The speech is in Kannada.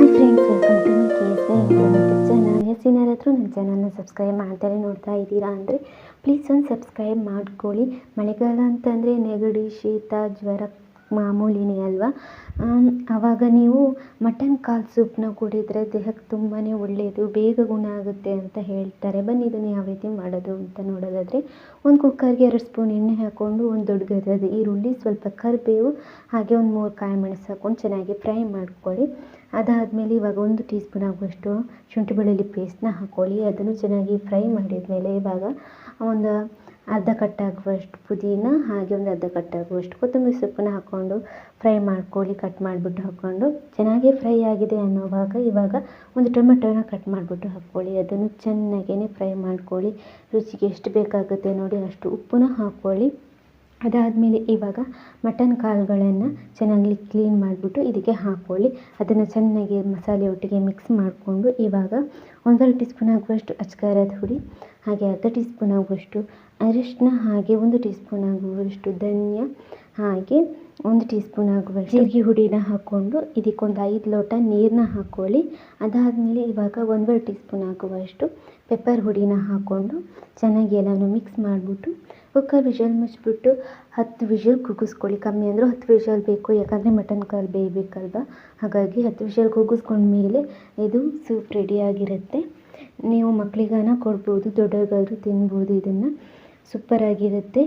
Hi friends, welcome to my KSA YouTube channel. ಯಾರಾದರೂ ನನ್ನ ಚಾನಲ್ನ ಸಬ್ಸ್ಕ್ರೈಬ್ ಮಾಡ್ತಾರೆ ನೋಡ್ತಾ ಇದ್ದೀರಾ ಅಂದರೆ ಪ್ಲೀಸ್ ಒಂದು ಸಬ್ಸ್ಕ್ರೈಬ್ ಮಾಡ್ಕೊಳ್ಳಿ. ಮಳೆಗಾಲ ಅಂತಂದರೆ ನೆಗಡಿ, ಶೀತ, ಜ್ವರ ಮಾಮೂಲಿನೇ ಅಲ್ವಾ. ಆವಾಗ ನೀವು ಮಟನ್ ಕಾಲು ಸೂಪನ್ನ ಕುಡಿದ್ರೆ ದೇಹಕ್ಕೆ ತುಂಬಾ ಒಳ್ಳೆಯದು, ಬೇಗ ಗುಣ ಆಗುತ್ತೆ ಅಂತ ಹೇಳ್ತಾರೆ. ಬನ್ನಿ ಇದನ್ನು ಯಾವ ರೀತಿ ಮಾಡೋದು ಅಂತ ನೋಡೋದಾದರೆ, ಒಂದು ಕುಕ್ಕರ್ಗೆ 2 ಸ್ಪೂನ್ ಎಣ್ಣೆ ಹಾಕ್ಕೊಂಡು ಒಂದು ದೊಡ್ಡ ಗದದ ಈರುಳ್ಳಿ, ಸ್ವಲ್ಪ ಕರಿಬೇವು, ಹಾಗೆ ಒಂದು 3 ಕಾಯಿ ಮೆಣಸು ಹಾಕ್ಕೊಂಡು ಚೆನ್ನಾಗಿ ಫ್ರೈ ಮಾಡ್ಕೊಳ್ಳಿ. ಅದಾದಮೇಲೆ ಇವಾಗ 1 ಟೀ ಸ್ಪೂನ್ ಆಗುವಷ್ಟು ಶುಂಠಿ ಬೆಳ್ಳುಳ್ಳಿ ಪೇಸ್ಟ್ನ ಹಾಕ್ಕೊಳ್ಳಿ. ಅದನ್ನು ಚೆನ್ನಾಗಿ ಫ್ರೈ ಮಾಡಿದ ಮೇಲೆ ಇವಾಗ ಒಂದು ಅರ್ಧ ಕಟ್ಟಾಗುವಷ್ಟು ಪುದೀನ, ಹಾಗೆ ಒಂದು ಅರ್ಧ ಕಟ್ಟಾಗುವಷ್ಟು ಕೊತ್ತಂಬರಿ ಸೊಪ್ಪನ್ನ ಹಾಕ್ಕೊಂಡು ಫ್ರೈ ಮಾಡ್ಕೊಳ್ಳಿ. ಕಟ್ ಮಾಡಿಬಿಟ್ಟು ಹಾಕ್ಕೊಂಡು ಚೆನ್ನಾಗಿ ಫ್ರೈ ಆಗಿದೆ ಅನ್ನೋವಾಗ ಇವಾಗ ಒಂದು ಟೊಮೆಟೊನ ಕಟ್ ಮಾಡಿಬಿಟ್ಟು ಹಾಕ್ಕೊಳ್ಳಿ. ಅದನ್ನು ಚೆನ್ನಾಗೇ ಫ್ರೈ ಮಾಡ್ಕೊಳ್ಳಿ. ರುಚಿಗೆ ಎಷ್ಟು ಬೇಕಾಗುತ್ತೆ ನೋಡಿ ಅಷ್ಟು ಉಪ್ಪನ್ನ ಹಾಕ್ಕೊಳ್ಳಿ. ಅದಾದಮೇಲೆ ಇವಾಗ ಮಟನ್ ಕಾಳುಗಳನ್ನು ಚೆನ್ನಾಗಿ ಕ್ಲೀನ್ ಮಾಡಿಬಿಟ್ಟು ಇದಕ್ಕೆ ಹಾಕ್ಕೊಳ್ಳಿ. ಅದನ್ನು ಚೆನ್ನಾಗಿ ಮಸಾಲೆ ಒಟ್ಟಿಗೆ ಮಿಕ್ಸ್ ಮಾಡಿಕೊಂಡು ಇವಾಗ 1/2 ಟೀ ಸ್ಪೂನ್ ಆಗುವಷ್ಟು ಅಚ್ಕಾರದ ಹುಡಿ, ಹಾಗೆ ಅರ್ಧ ಟೀ ಸ್ಪೂನ್ ಆಗುವಷ್ಟು ಅರಿಶಿನ, ಹಾಗೆ 1 ಟೀ ಸ್ಪೂನ್ ಆಗುವಷ್ಟು ಧನಿಯಾ, ಹಾಗೆ 1 ಟೀ ಸ್ಪೂನ್ ಆಗುವಷ್ಟು ಜೀರಿಗೆ ಹುಡಿನ ಹಾಕ್ಕೊಂಡು ಇದಕ್ಕೊಂದು 5 ಲೋಟ ನೀರನ್ನ ಹಾಕ್ಕೊಳ್ಳಿ. ಅದಾದಮೇಲೆ ಇವಾಗ 1/2 ಟೀ ಸ್ಪೂನ್ ಆಗುವಷ್ಟು ಪೆಪ್ಪರ್ ಹುಡಿನ ಹಾಕ್ಕೊಂಡು ಚೆನ್ನಾಗಿ ಎಲ್ಲನೂ ಮಿಕ್ಸ್ ಮಾಡಿಬಿಟ್ಟು ಕುಕ್ಕರ್ ವಿಷಲ್ ಮುಚ್ಚಿಬಿಟ್ಟು 10 ವಿಷಲ್ ಕೂಗಿಸ್ಕೊಳ್ಳಿ. ಕಮ್ಮಿ ಅಂದರೂ 10 ವಿಷಲ್ ಬೇಕು, ಯಾಕಂದರೆ ಮಟನ್ ಕಾಲು ಬೇಯಬೇಕಲ್ವ. ಹಾಗಾಗಿ 10 ವಿಷಲ್ ಕೂಗಿಸ್ಕೊಂಡ್ಮೇಲೆ ಇದು ಸೂಪ್ ರೆಡಿಯಾಗಿರುತ್ತೆ. ನೀವು ಮಕ್ಕಳಿಗಾನ ಕೊಡ್ಬೋದು, ದೊಡ್ಡವ್ರಿಗಾದರೂ ತಿನ್ಬೋದು. ಇದನ್ನು ಸೂಪರಾಗಿರುತ್ತೆ.